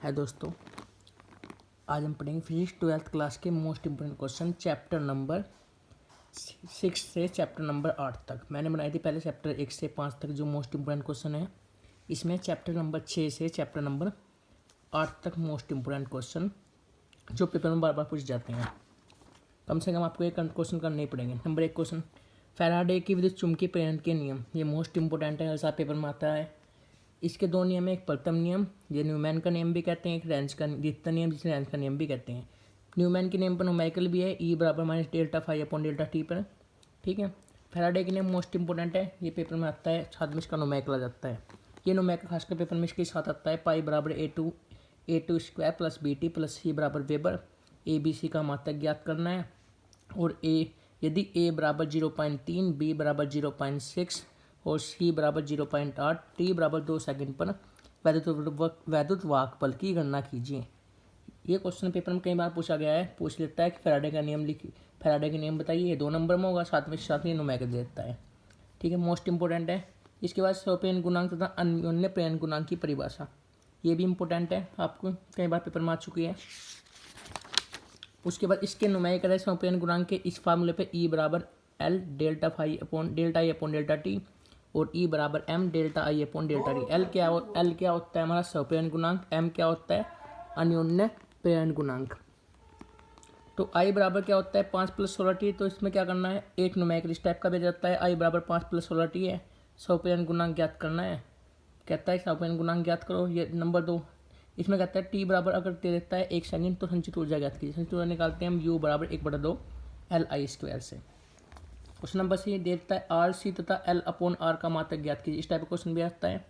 है दोस्तों, आज हम पढ़ेंगे फिजिक्स 12th क्लास के most important question chapter number 6 से चैप्टर नंबर 8 तक। मैंने बनाई थी पहले चैप्टर 1 से 5 तक जो मोस्ट इम्पोर्टेंट क्वेश्चन है। इसमें चैप्टर नंबर 6 से चैप्टर नंबर 8 तक मोस्ट इम्पोर्टेंट क्वेश्चन जो पेपर में बार बार पूछ जाते हैं। कम से कम आपको एक क्वेश्चन करने ही पड़ेंगे। नंबर 1 क्वेश्चन, फैराडे की विद्युत चुंबकीय प्रेरण के नियम। ये मोस्ट इंपॉर्टेंट है, हर साल पेपर में आता है। इसके दो नियम है, एक प्रथम नियम ये न्यूमैन का नियम भी कहते हैं, एक रेंज का द्वितीय नियम जिसे रेंज का नियम भी कहते हैं। न्यूमैन के नियम पर न्यूमेरिकल भी है, ई बराबर minus delta phi upon delta t पर। ठीक है। फैराडे के नियम मोस्ट इंपॉर्टेंट है, ये पेपर में आता है, साथ में इसका न्यूमेरिकल आ जाता है। ये न्यूमेरिकल खासकर पेपर में इसके साथ आता है, पाई बराबर a two square plus b t plus c बराबर वेबर। ए बी सी का मात्रक ज्ञात करना है और यदि ए बराबर 0.3, बी बराबर 0.6 और सी बराबर 0.8, टी बराबर 2 सेकंड पर वैद्युत वाहकबल की गणना कीजिए। ये क्वेश्चन पेपर में कई बार पूछा गया है, पूछ लेता है कि फैराडे का नियम लिखिए, फैराडे के नियम बताइए। ये 2 नंबर में होगा, साथ में न्यूमेरिकल दे देता है। ठीक है, मोस्ट इंपॉर्टेंट है। इसके बाद स्वप्रेरण गुणांक तथा अन्योन्य प्रेरण गुणांक की परिभाषा, ये भी इंपॉर्टेंट है, आपको कई बार पेपर में आ चुकी है। उसके बाद इसके न्यूमेरिकल है स्वप्रेरण गुणांक के इस फार्मूले पे ई बराबर L delta phi upon delta I upon delta t और ई बराबर M delta I upon delta t. L क्या होता है हमारा स्वप्रेरण गुणांक, एम क्या होता है अन्योन्य प्रेरण गुणांक। तो आई बराबर क्या होता है 5 + 16 टी। तो इसमें क्या करना है, एक न्यूमेरिकल इस टाइप का भी जाता है, आई बराबर 5 + 16 टी है, स्वप्रेरण गुणांक ज्ञात करना है। कहता है स्वप्रेरण गुणांक ज्ञात करो। ये नंबर 2, इसमें कहता है टी बराबर अगर दे देता है 1 सेकंड तो संचित ऊर्जा ज्ञात कीजिए। संचित ऊर्जा निकालते हैं हम यू बराबर 1/2 LI² से। क्वेश्चन नंबर सी देता है आर सी तथा एल अपॉन आर का मात्रक ज्ञात कीजिए। इस टाइप का क्वेश्चन भी आता है।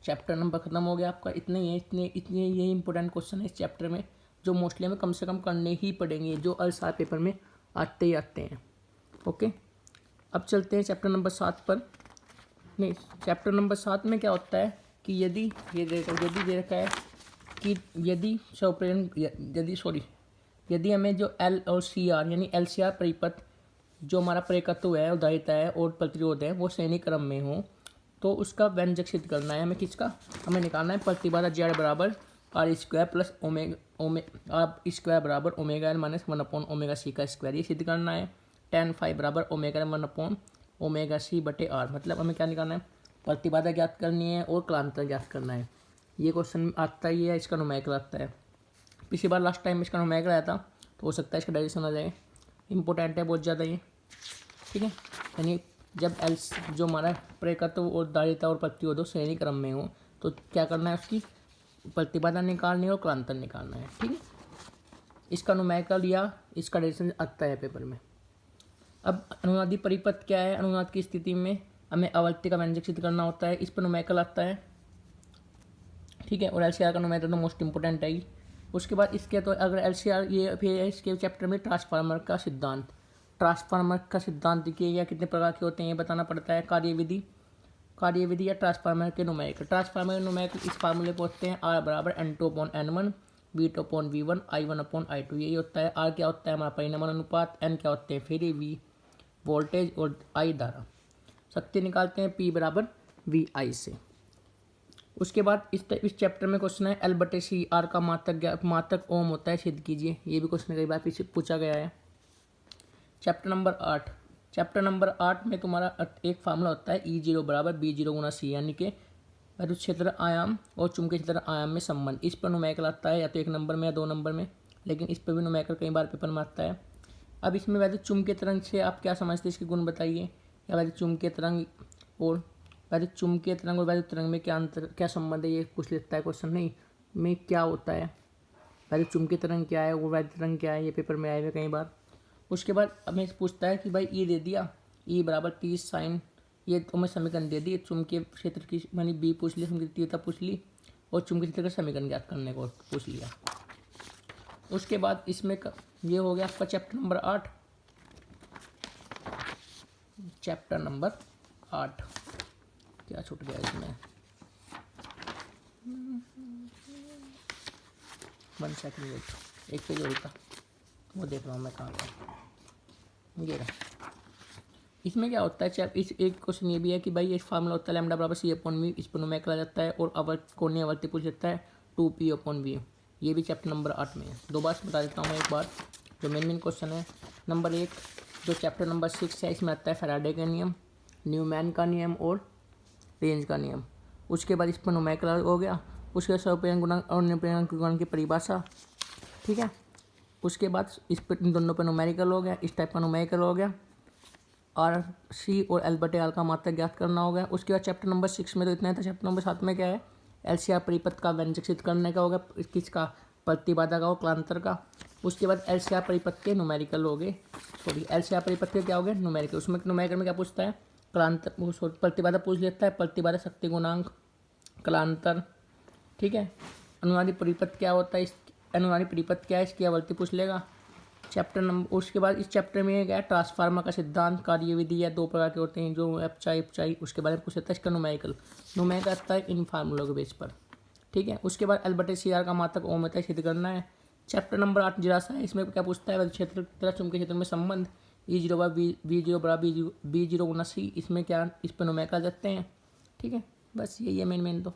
चैप्टर नंबर खत्म हो गया आपका। इतने ये इंपॉर्टेंट क्वेश्चन है इस चैप्टर में जो मोस्टली हमें कम से कम करने ही पड़ेंगे, जो हर साल पेपर में आते ही आते हैं। ओके, अब चलते हैं चैप्टर नंबर 7 पर। नहीं, चैप्टर नंबर 7 में क्या होता है कि यदि दे रखा है कि यदि हमें जो एल और सी आर यानी एल सी आर परिपथ जो हमारा प्रेरकत्व है, उदारिता है और प्रतिरोध है वो श्रेणी क्रम में हो तो उसका व्यंजक सिद्ध करना है। हमें निकालना है प्रतिबाधा जेड बराबर R² प्लस R² बराबर omega L minus 1 upon omega C का स्क्वायर। ये सिद्ध करना है। tan फाई बराबर omega L 1 upon omega C बटे आर। मतलब हमें क्या निकालना है, प्रतिबाधा ज्ञात करनी है और कालांतर ज्ञात करना है। ये क्वेश्चन आता ही है, इसका न्यूमेरिकल आता है। पिछली बार लास्ट टाइम इसका न्यूमेरिकल आया था तो हो सकता है इसका डायरेक्शन आ जाए। इंपॉर्टेंट है बहुत ज़्यादा ये। ठीक है, यानी जब एल जो हमारा प्रेरकत्व और उदारिता और प्रतिरोध श्रेणी क्रम में हो तो क्या करना है, उसकी प्रतिबाधा निकालनी है और कालांतर निकालना है। ठीक है, इसका न्यूमेरिकल या इसका डायरेक्शन आता है पेपर में। अब अनुनादी परिपथ क्या है, अनुनाद की स्थिति में हमें आवर्ती का व्यंजक सिद्ध करना होता है, इस पर न्यूमेरिकल आता है। ठीक है, और एलसीआर का न्यूमेरिकल तो मोस्ट इंपॉर्टेंट है ही। उसके बाद इसके तो अगर एलसीआर ये फिर इसके चैप्टर में ट्रांसफार्मर का सिद्धांत देखिए या कितने प्रकार के होते हैं ये बताना पड़ता है। कार्यविधि या ट्रांसफार्मर के न्यूमेरिकल। ट्रांसफार्मर के न्यूमेरिकल इस फार्मूले पर होते हैं, R बराबर N2/N1 V2/V1 I1/I2। यही होता है। R क्या होता है हमारा परिणाम अनुपात, N क्या होते हैं फेरी V वोल्टेज और I धारा। शक्ति निकालते हैं P बराबर VI से। उसके बाद इस चैप्टर में क्वेश्चन है L/C R का मात्रक ओम होता है, सिद्ध कीजिए। ये भी क्वेश्चन कई बार पीछे पूछा गया है। चैप्टर नंबर 8 में तुम्हारा एक फार्मूला होता है E0 बराबर B0 गुना C, यानी कि विद्युत क्षेत्र आयाम और चुंबकीय क्षेत्र आयाम में संबंध। इस पर न्यूमेरिकल आता है या तो 1 नंबर में या 2 नंबर में, लेकिन इस पर भी न्यूमेरिकल कई बार पेपर में आता है। अब इसमें विद्युत चुंबकीय तरंग से आप क्या समझते हैं, इसके गुण बताइए। या विद्युत चुंबकीय तरंग और विद्युत तरंग में क्या संबंध है, ये पूछ लेता है क्वेश्चन। नहीं में क्या होता है, विद्युत चुंबकीय तरंग क्या है, वो विद्युत तरंग क्या है, ये पेपर में आए हुए कई बार। उसके बाद हमें पूछता है कि भाई ई दे दिया, ई बराबर 30 साइन, ये तो हमें समीकरण दे दी, चुंबकीय क्षेत्र की मैंने बी पूछ ली, समीकरण तीव्रता पूछ ली और चुंबकीय क्षेत्र का समीकरण ज्ञात करने को पूछ लिया। उसके बाद इसमें ये हो गया आपका चैप्टर नंबर 8। चैप्टर नंबर 8 क्या छूट गया इसमें, 1 सेकंड वेट, एक पेज और था वो देख रहा हूँ मैं कहाँ था, ये रहा। इसमें क्या होता है, इस एक क्वेश्चन ये भी है कि भाई ये फार्मूला होता है लैम्डा बराबर C/V, इस पर न्यूमेरिकल आ जाता है और कोणीय आवर्ती पूछ लेता है 2p/v। ये भी चैप्टर नंबर 8 में है। दोबारा से बता देता हूँ एक बार जो मेन क्वेश्चन है। नंबर 1 जो चैप्टर नंबर 6 है इसमें आता है फैराडे का नियम, न्यूमैन का नियम और रेंज का नियम। उसके बाद इस पर न्यूमेरिकल हो गया। उसके बाद स्वप्रेरण गुणांक और निप्रेरण गुणांक की परिभाषा, ठीक है। उसके बाद इस पर इन दोनों पर न्यूमेरिकल हो गया, इस टाइप का न्यूमेरिकल हो गया। आर सी और एल बटे आर का मात्रक ज्ञात करना हो गया। उसके बाद चैप्टर नंबर 6 में तो इतना ही था। चैप्टर नंबर 7 में क्या है, एलसीआर परिपथ का व्यंजक सिद्ध करने का होगा, किसका, प्रतिबाधा का और कालांतर का। उसके बाद एलसीआर परिपथ के न्यूमेरिकल हो गए, सॉरी एलसीआर परिपथ के क्या हो गए, न्यूमेरिकल। उसमें न्यूमेरिकल में क्या पूछता है, कालांतर, सॉरी प्रतिबाधा पूछ लेता है, प्रतिबाधा शक्ति गुणांक, कालांतर, ठीक है। अनुनादी परिपथ क्या होता है, इस अनुनादी परिपथ क्या है, इसकी आवृत्ति पूछ लेगा। चैप्टर नंबर, उसके बाद इस चैप्टर में क्या है, ट्रांसफार्मर का सिद्धांत, कार्यविधि या दो प्रकार के होते हैं, जो एफचाई उसके बारे में पूछ लेता है। इसका न्यूमेरिकल आता है इन फार्मूलों के बेस पर, ठीक है। उसके बाद एल बटे सी आर का मात्रक ओम होता है, सिद्ध करना है। चैप्टर नंबर 8 जरा सा है, इसमें क्या पूछता है, क्षेत्र तथा चुंबकीय क्षेत्र में संबंध, E0 बराबर V0 बराबर B0 गुना C। इसमें क्या, इस पर न्यूमेरिकल देते हैं, ठीक है। बस यही है मेन तो।